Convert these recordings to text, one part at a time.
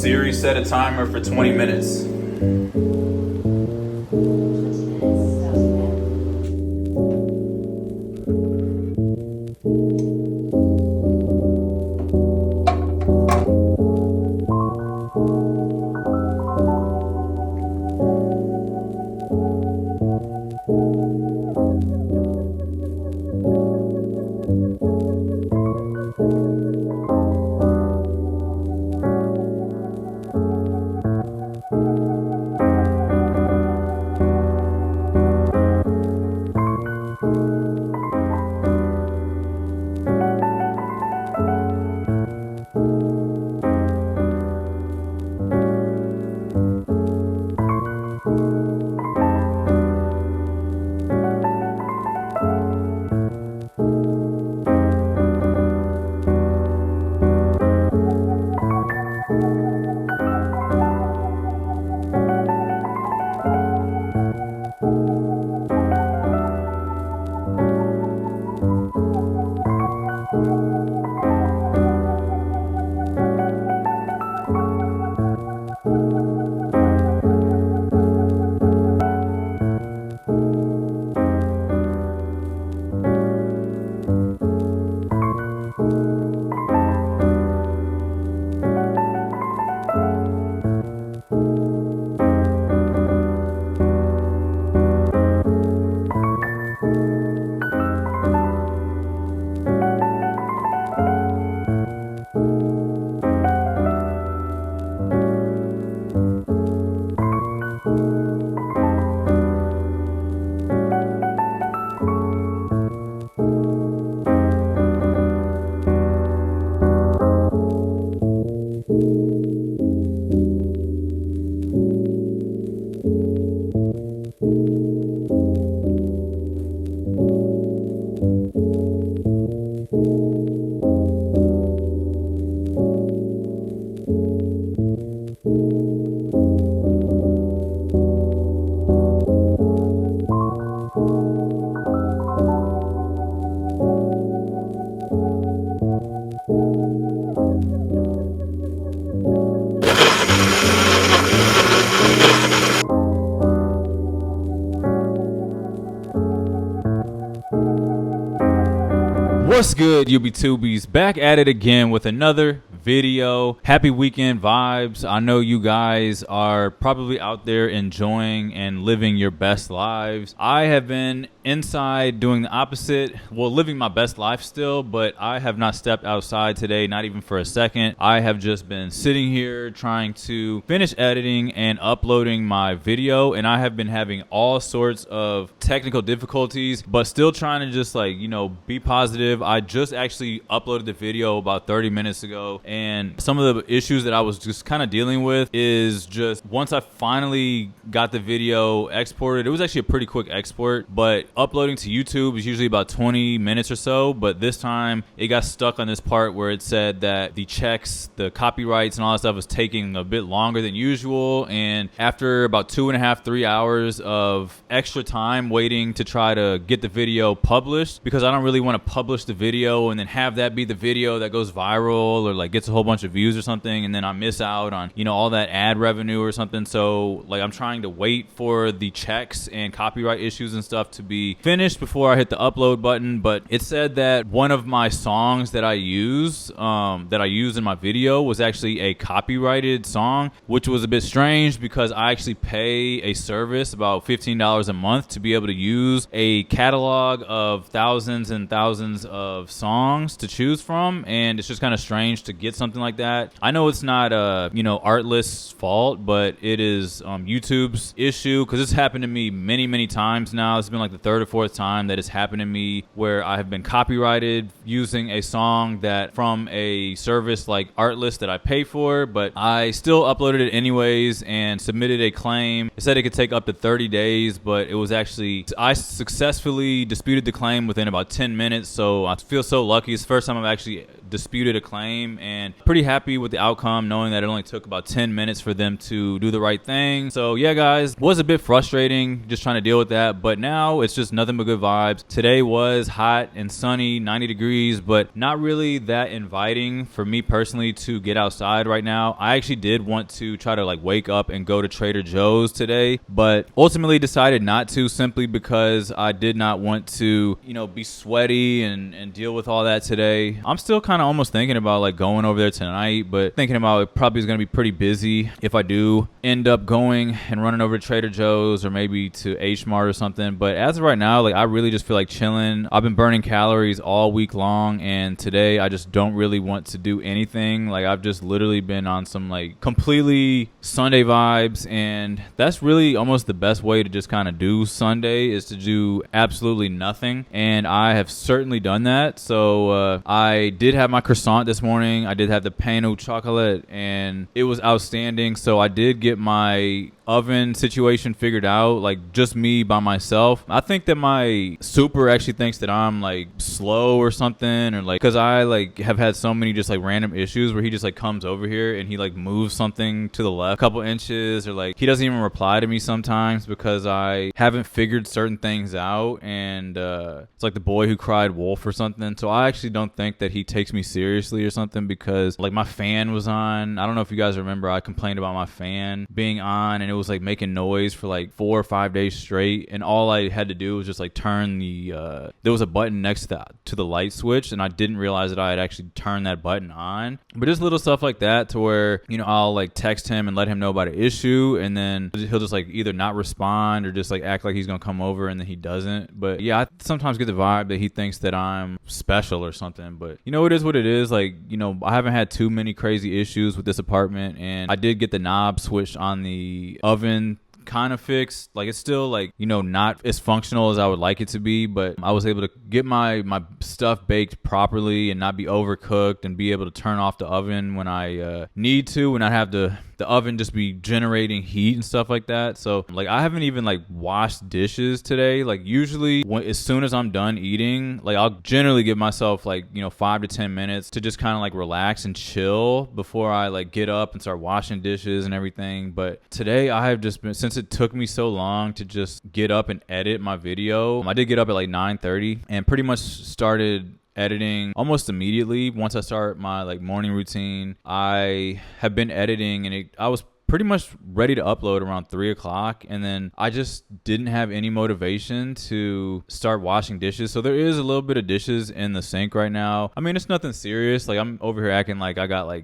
Siri, set a timer for 20 minutes. What's good, UB2Bs? Back at it again with another video. Happy weekend vibes. I know you guys are probably out there enjoying and living your best lives. I have been inside doing the opposite. Well, living my best life still, but I have not stepped outside today, not even for a second. I have just been sitting here trying to finish editing and uploading my video, and I have been having all sorts of technical difficulties, but still trying to just be positive. I just actually uploaded the video about 30 minutes ago, and some of the issues that I was just kind of dealing with is just once I finally got the video exported, it was actually a pretty quick export, but uploading to YouTube is usually about 20 minutes or so, but this time it got stuck on this part where it said that the checks, the copyrights and all that stuff was taking a bit longer than usual, and after about 2.5, 3 hours of extra time waiting to try to get the video published, because I don't really want to publish the video and then have that be the video that goes viral or gets a whole bunch of views or something, and then I miss out on all that ad revenue or something. So I'm trying to wait for the checks and copyright issues and stuff to be finished before I hit the upload button. But it said that one of my songs that I use in my video was actually a copyrighted song, which was a bit strange because I actually pay a service about $15 a month to be able to use a catalog of thousands and thousands of songs to choose from, and it's just kind of strange to get something like that. I know it's not Artlist's fault, but it is YouTube's issue, because it's happened to me many times now. It's been like the third or fourth time that it's happened to me where I have been copyrighted using a song that from a service like Artlist that I pay for, but I still uploaded it anyways and submitted a claim. It said it could take up to 30 days, but it was actually, I successfully disputed the claim within about 10 minutes, so I feel so lucky. It's the first time I've actually disputed a claim, and pretty happy with the outcome, knowing that it only took about 10 minutes for them to do the right thing. So yeah, guys, was a bit frustrating just trying to deal with that, but now it's just nothing but good vibes. Today was hot and sunny, 90 degrees, but not really that inviting for me personally to get outside right now. I actually did want to try to like wake up and go to Trader Joe's today, but ultimately decided not to, simply because I did not want to, be sweaty and deal with all that today. I'm still kind of almost thinking about like going over there tonight, but thinking about it probably is going to be pretty busy if I do end up going and running over to Trader Joe's or maybe to H Mart or something. But as of right now, like I really just feel like chilling. I've been burning calories all week long, and today I just don't really want to do anything. Like I've just literally been on some like completely Sunday vibes, and that's really almost the best way to just kind of do Sunday, is to do absolutely nothing. And I have certainly done that. So I did have my croissant this morning. I did have the pain au chocolat, and it was outstanding. So I did get my oven situation figured out, like just me by myself. I think that my super actually thinks that I'm like slow or something, or like, because I like have had so many just like random issues where he just like comes over here and he like moves something to the left a couple inches, or like he doesn't even reply to me sometimes because I haven't figured certain things out, and it's like the boy who cried wolf or something. So I actually don't think that he takes me seriously or something, because like my fan was on. I don't know if you guys remember, I complained about my fan being on, and it was like making noise for like 4 or 5 days straight, and all I had to do was just like turn the there was a button next to the light switch, and I didn't realize that I had actually turned that button on. But just little stuff like that, to where I'll like text him and let him know about an issue, and then he'll just like either not respond or just like act like he's gonna come over, and then he doesn't. But yeah, I sometimes get the vibe that he thinks that I'm special or something. But it is what it is. Like I haven't had too many crazy issues with this apartment, and I did get the knob switched on the oven kind of fixed. Like it's still like not as functional as I would like it to be, but I was able to get my stuff baked properly and not be overcooked, and be able to turn off the oven when I need to, and not have the oven just be generating heat and stuff like that. So like I haven't even like washed dishes today. Like usually as soon as I'm done eating, like I'll generally give myself like 5 to 10 minutes to just kind of like relax and chill before I like get up and start washing dishes and everything. But today I have just been, since it took me so long to just get up and edit my video, I did get up at like 9:30 and pretty much started editing almost immediately. Once I start my like morning routine, I have been editing, and I was pretty much ready to upload around 3 o'clock, and then I just didn't have any motivation to start washing dishes. So there is a little bit of dishes in the sink right now. I mean, it's nothing serious. Like I'm over here acting like I got like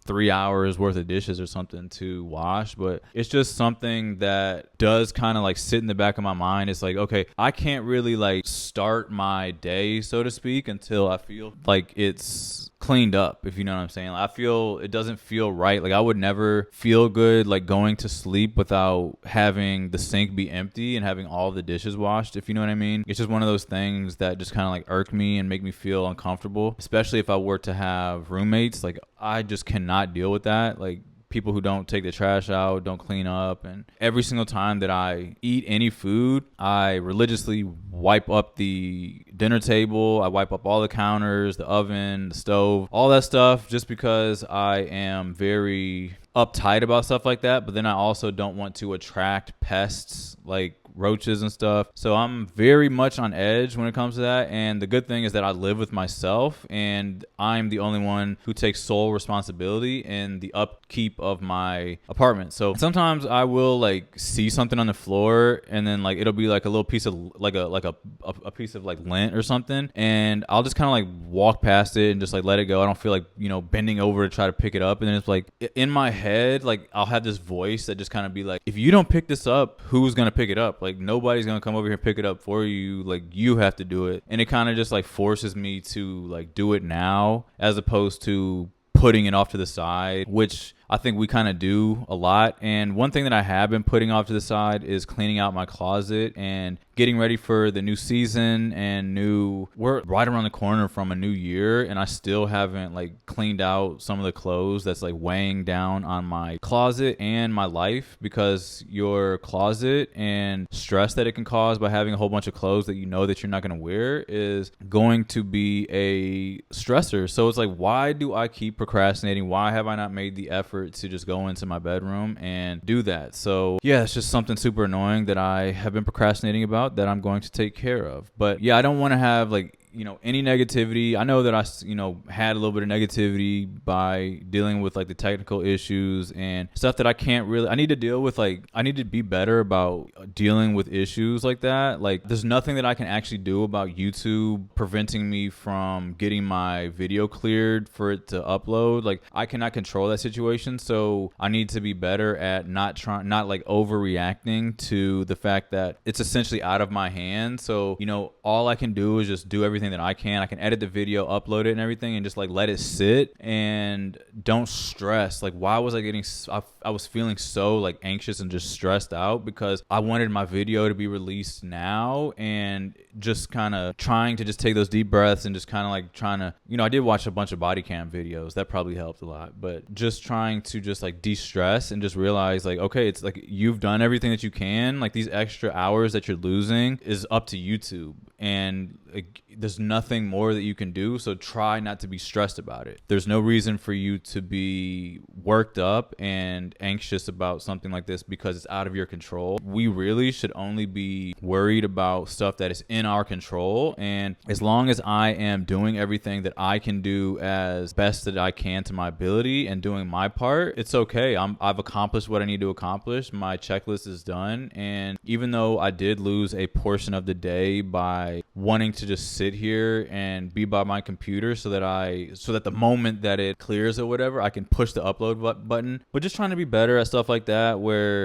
3 hours worth of dishes or something to wash, but it's just something that does kind of like sit in the back of my mind. It's like, okay, I can't really like start my day, so to speak, until I feel like it's cleaned up, if you know what I'm saying. Like, I feel it doesn't feel right. Like I would never feel good like going to sleep without having the sink be empty and having all the dishes washed, if you know what I mean. It's just one of those things that just kind of like irk me and make me feel uncomfortable, especially if I were to have roommates. Like I just cannot deal with that. Like people who don't take the trash out, don't clean up. And every single time that I eat any food, I religiously wipe up the dinner table. I wipe up all the counters, the oven, the stove, all that stuff, just because I am very uptight about stuff like that. But then I also don't want to attract pests like roaches and stuff. So I'm very much on edge when it comes to that. And the good thing is that I live with myself, and I'm the only one who takes sole responsibility in the upkeep of my apartment. So sometimes I will like see something on the floor, and then like it'll be like a little piece of like a piece of like lint or something, and I'll just kind of like walk past it and just like let it go. I don't feel like bending over to try to pick it up. And then it's like in my head, like I'll have this voice that just kind of be like, if you don't pick this up, who's gonna pick it up? Like nobody's gonna come over here and pick it up for you. Like you have to do it. And it kind of just like forces me to like do it now, as opposed to putting it off to the side, which I think we kind of do a lot. And one thing that I have been putting off to the side is cleaning out my closet and getting ready for the new season and we're right around the corner from a new year, and I still haven't like cleaned out some of the clothes that's like weighing down on my closet and my life, because your closet and stress that it can cause by having a whole bunch of clothes that you know that you're not going to wear is going to be a stressor. So it's like, why do I keep procrastinating? Why have I not made the effort to just go into my bedroom and do that? So yeah, it's just something super annoying that I have been procrastinating about that I'm going to take care of. But yeah, I don't want to have like, any negativity. I know that I, had a little bit of negativity by dealing with like the technical issues and stuff that I need to deal with. Like, I need to be better about dealing with issues like that. Like, there's nothing that I can actually do about YouTube preventing me from getting my video cleared for it to upload. Like, I cannot control that situation. So I need to be better at not overreacting to the fact that it's essentially out of my hands. So, all I can do is just do everything that I can edit the video, upload it and everything, and just like let it sit and don't stress. Like, why was I was feeling so like anxious and just stressed out because I wanted my video to be released now, and just kind of trying to just take those deep breaths and just kind of like trying to, I did watch a bunch of body cam videos. That probably helped a lot, but just trying to just like de-stress and just realize like, okay, it's like you've done everything that you can. Like, these extra hours that you're losing is up to YouTube, and like, there's nothing more that you can do. So try not to be stressed about it. There's no reason for you to be worked up and anxious about something like this because it's out of your control. We really should only be worried about stuff that is in our control. And as long as I am doing everything that I can do as best that I can to my ability and doing my part, it's okay. I've accomplished what I need to accomplish. My checklist is done. And even though I did lose a portion of the day by wanting to just sit here and be by my computer so that the moment that it clears or whatever, I can push the upload button. But just trying to be better at stuff like that,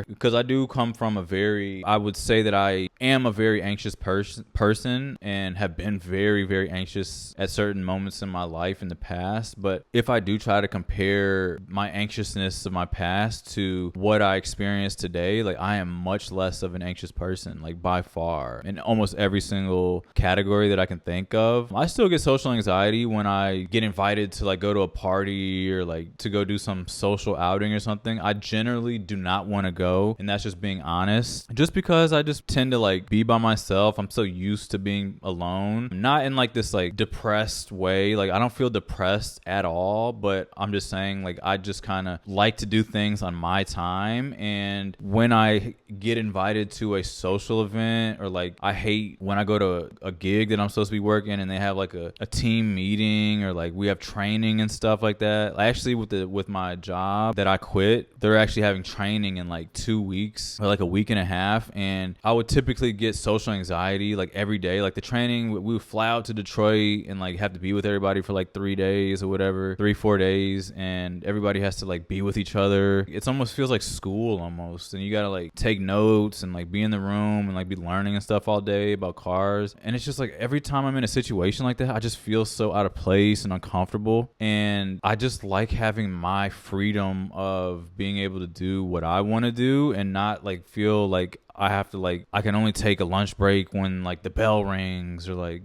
because I do come from I would say that I am a very anxious person and have been very, very anxious at certain moments in my life in the past. But if I do try to compare my anxiousness of my past to what I experience today, like, I am much less of an anxious person, like, by far, in almost every single category that I can think of. I still get social anxiety when I get invited to like go to a party or like to go do some social outing or something. I generally do not want to go, and that's just being honest, just because I just tend to like be by myself. I'm so used to being alone, not in like this like depressed way. Like, I don't feel depressed at all, but I'm just saying, like, I just kind of like to do things on my time. And when I get invited to a social event, or like, I hate when I go to a gig that I'm supposed to be working and they have like a team meeting, or like we have training and stuff like that. Actually, with my job that I quit, they're actually having training in like 2 weeks or like a week and a half, and I would typically get social anxiety like every day. Like, the training, we would fly out to Detroit and like have to be with everybody for like 3 days or whatever, 3-4 days, and everybody has to like be with each other. It almost feels like school almost, and you gotta like take notes and like be in the room and like be learning and stuff all day about cars. And it's just like, every time I'm in a situation like that, I just feel so out of place and uncomfortable. And I just like having my freedom of being able to do what I want to do and not like feel like I have to like, I can only take a lunch break when like the bell rings, or like,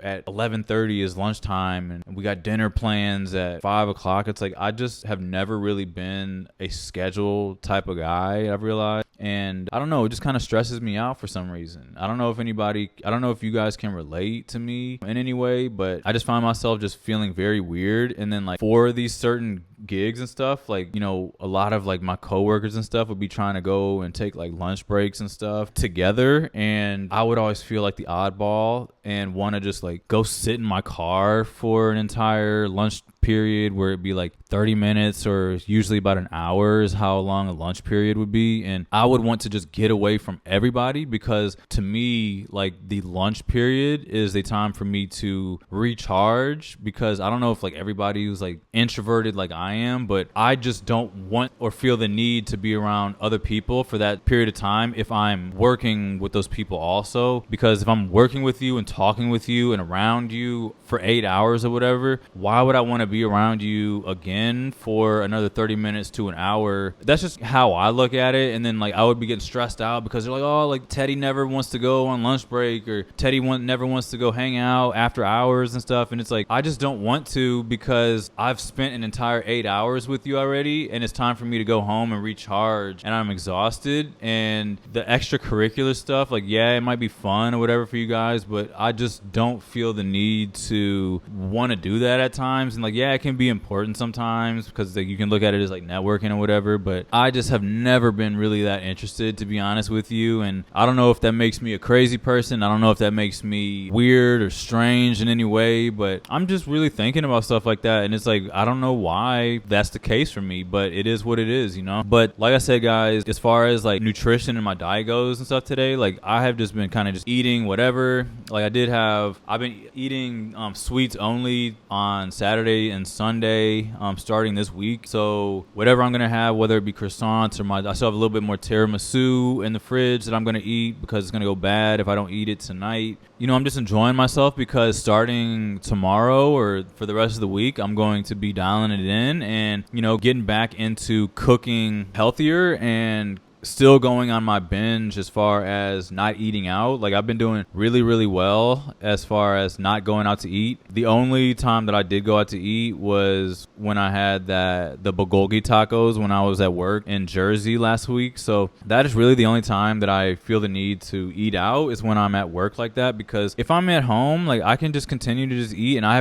at 11:30 is lunchtime and we got dinner plans at 5 o'clock. It's like, I just have never really been a schedule type of guy, I've realized. And I don't know, it just kind of stresses me out for some reason. I don't know if you guys can relate to me in any way, but I just find myself just feeling very weird. And then like, for these certain gigs and stuff, like, a lot of like my coworkers and stuff would be trying to go and take like lunch breaks and stuff together, and I would always feel like the oddball and want to just like go sit in my car for an entire lunch period, where it'd be like 30 minutes or usually about an hour is how long a lunch period would be. And I would want to just get away from everybody, because to me, like, the lunch period is a time for me to recharge, because I don't know if like everybody who's like introverted like I am, but I just don't want or feel the need to be around other people for that period of time if I'm working with those people also. Because if I'm working with you and talking with you and around you for 8 hours or whatever, why would I want to be around you again for another 30 minutes to an hour? That's just how I look at it. And then like I would be getting stressed out because they're like, oh, like Teddy never wants to go on lunch break, or Teddy never wants to go hang out after hours and stuff. And it's like, I just don't want to, because I've spent an entire 8 hours with you already, and it's time for me to go home and recharge, and I'm exhausted. And the extracurricular stuff, like, yeah, it might be fun or whatever for you guys, but I just don't feel the need to want to do that at times. And like, yeah, it can be important sometimes because like you can look at it as like networking or whatever, but I just have never been really that interested, to be honest with you. And I don't know if that makes me a crazy person. I don't know if that makes me weird or strange in any way, but I'm just really thinking about stuff like that. And it's like, I don't know why that's the case for me, but it is what it is, you know? But like I said, guys, as far as like nutrition and my diet goes and stuff today, like I have just been kind of just eating whatever. Like I've been eating sweets only on Saturday and Sunday starting this week. So whatever I'm going to have, whether it be croissants or I still have a little bit more tiramisu in the fridge that I'm going to eat because it's going to go bad if I don't eat it tonight. You know, I'm just enjoying myself because starting tomorrow or for the rest of the week, I'm going to be dialing it in and, you know, getting back into cooking healthier and still going on my binge as far as not eating out. Like I've been doing really, really well as far as not going out to eat. The only time that I did go out to eat was when I had the bulgogi tacos when I was at work in Jersey last week. So that is really the only time that I feel the need to eat out, is when I'm at work like that. Because if I'm at home, like I can just continue to just eat, and I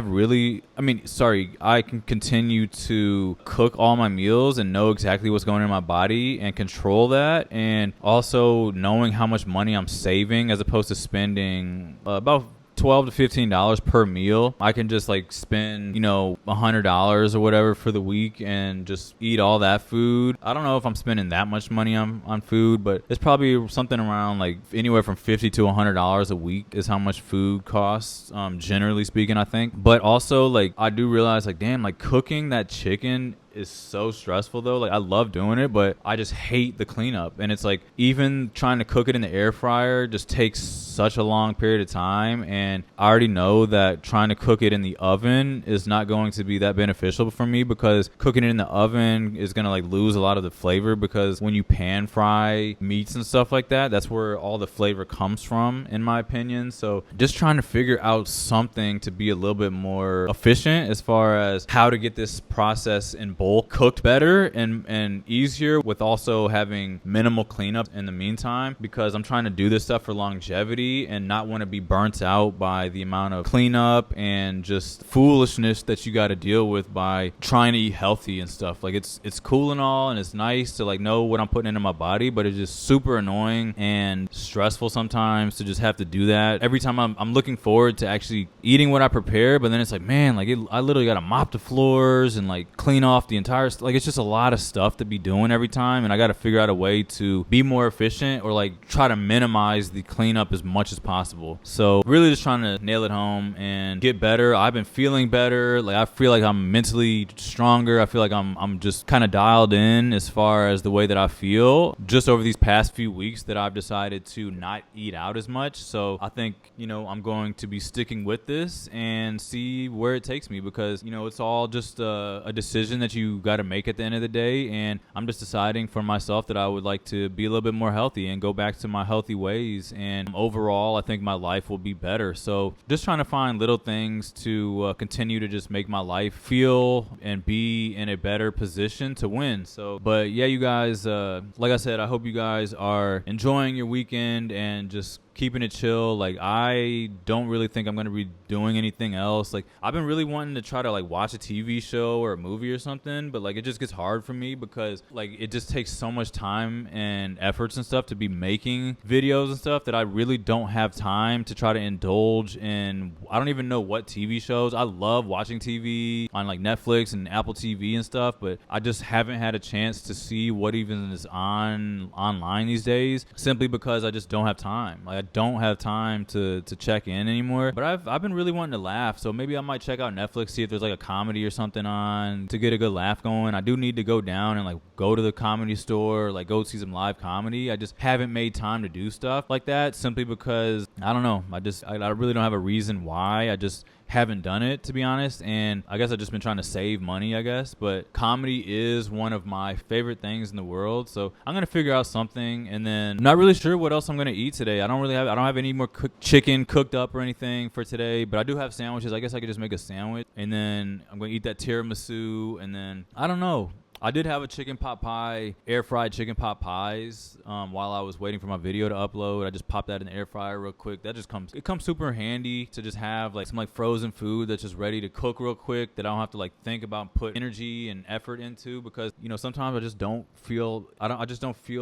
can continue to cook all my meals and know exactly what's going in my body and control that. And also knowing how much money I'm saving as opposed to spending about $12 to $15 per meal. I can just like spend, $100 or whatever for the week and just eat all that food. I don't know if I'm spending that much money on food, but it's probably something around like anywhere from $50 to $100 a week is how much food costs, generally speaking, I think. But also like I do realize like, damn, like cooking that chicken is so stressful though. Like I love doing it, but I just hate the cleanup. And it's like even trying to cook it in the air fryer just takes such a long period of time, and I already know that trying to cook it in the oven is not going to be that beneficial for me, because cooking it in the oven is going to like lose a lot of the flavor, because when you pan fry meats and stuff like that, that's where all the flavor comes from, in my opinion. So just trying to figure out something to be a little bit more efficient as far as how to get this process in bulk cooked better and easier, with also having minimal cleanup in the meantime, because I'm trying to do this stuff for longevity and not want to be burnt out by the amount of cleanup and just foolishness that you got to deal with by trying to eat healthy and stuff. Like it's cool and all, and it's nice to like know what I'm putting into my body, but it's just super annoying and stressful sometimes to just have to do that. Every time I'm looking forward to actually eating what I prepare, but then it's like, man, like I literally got to mop the floors and like clean off the entire like it's just a lot of stuff to be doing every time, and I got to figure out a way to be more efficient or like try to minimize the cleanup as much as possible. So really just trying to nail it home and get better. I've been feeling better. Like I feel like I'm mentally stronger. I feel like I'm just kind of dialed in as far as the way that I feel just over these past few weeks that I've decided to not eat out as much. So I think, I'm going to be sticking with this and see where it takes me, because, it's all just a decision that you got to make at the end of the day. And I'm just deciding for myself that I would like to be a little bit more healthy and go back to my healthy ways. And overall, I think my life will be better. So just trying to find little things to continue to just make my life feel and be in a better position to win. So, but yeah, you guys, like I said, I hope you guys are enjoying your weekend and just keeping it chill. Like I don't really think I'm going to be doing anything else. Like I've been really wanting to try to like watch a TV show or a movie or something, but like it just gets hard for me because like it just takes so much time and efforts and stuff to be making videos and stuff that I really don't have time to try to indulge in. I don't even know what TV shows. I love watching TV on like Netflix and Apple TV and stuff, but I just haven't had a chance to see what even is online these days, simply because I just don't have time. Like don't have time to check in anymore. But I've been really wanting to laugh, so maybe I might check out Netflix, see if there's like a comedy or something on to get a good laugh going. I do need to go down and like go to the comedy store, like go see some live comedy. I just haven't made time to do stuff like that simply because I don't know. I really don't have a reason why. I just haven't done it, to be honest, and I guess I've just been trying to save money, I guess. But comedy is one of my favorite things in the world, so I'm gonna figure out something. And then I'm not really sure what else I'm gonna eat today. I don't have any more chicken cooked up or anything for today, but I do have sandwiches. I guess I could just make a sandwich, and then I'm gonna eat that tiramisu, and then I don't know. I did have a chicken pot pie, air fried chicken pot pies while I was waiting for my video to upload. I just popped that in the air fryer real quick. It comes super handy to just have like some like frozen food that's just ready to cook real quick that I don't have to like think about and put energy and effort into, because sometimes I just don't feel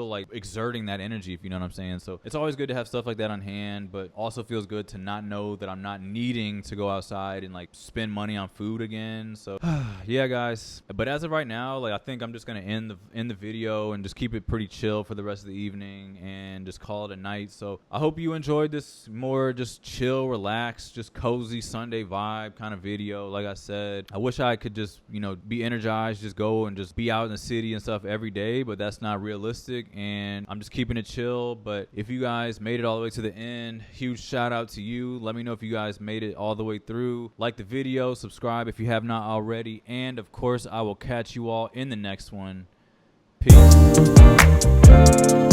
like exerting that energy, if you know what I'm saying. So it's always good to have stuff like that on hand, but also feels good to not know that I'm not needing to go outside and like spend money on food again. So yeah, guys. But as of right now, like I think I'm just gonna end the video and just keep it pretty chill for the rest of the evening and just call it a night. So I hope you enjoyed this more just chill, relaxed, just cozy Sunday vibe kind of video. Like I said, I wish I could just be energized, just go and just be out in the city and stuff every day, but that's not realistic, and I'm just keeping it chill. But if you guys made it all the way to the end, huge shout out to you. Let me know if you guys made it all the way through. Like the video, subscribe if you have not already, and of course I will catch you all in the next one. Peace.